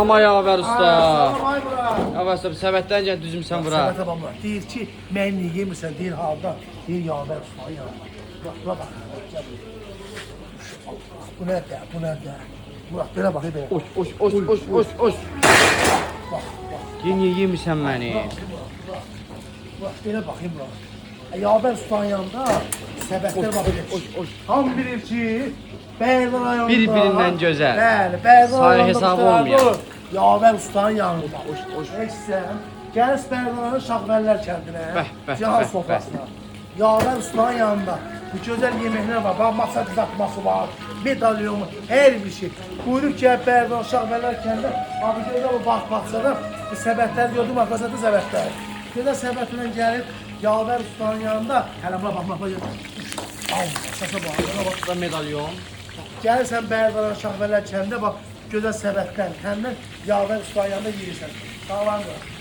Ama Yavər usta. Salam ay bura. Yavər usta, səbətdən gəl düzümsən bura. Səbətə baxma. Deyir ki, mən niyə yemirsən? Deyir halda. Deyir Yavər usta yanında. Bura bax. Bu nədir? Bu nədir? Murat belə bax, belə. Oş. Bax. Niyə yemirsən məni? Murat belə baxayım bura. Yavər ustanın yanında səbətlər bax. Tam bilir ki, Bəylər rayonunda Bir-birindən gözəl. Bəli, Bəylər Sayı rayonunda hesabı olmayan. Yavər ustanın yanında. Oş. Eksən, gəl Bəylər rayonunun Şahvərlər kəndinə. Bəh. Cihan sofrasına. Yavər ustanın yanında bu gözəl yeməklər var. Bax, masa qızartması var, medalyonu, hər bir şey. Buyurub ki, Bəylər rayonu Şahvərlər kəndində. Abi gözəl o baxsada bu səbətlər gördüm, arkasında səbətlər. Gözəl səbətlə gəlib Yavər ustanın yanında. Hələ bura bax. Al, səsə bax, bax. Burada medalyon. Gəlirsən Bərdəran Şahvərlər kəndində bax, gözəl səbətlər, həmin Yavər ustanın yanında yeyirsən. Sağlam qal.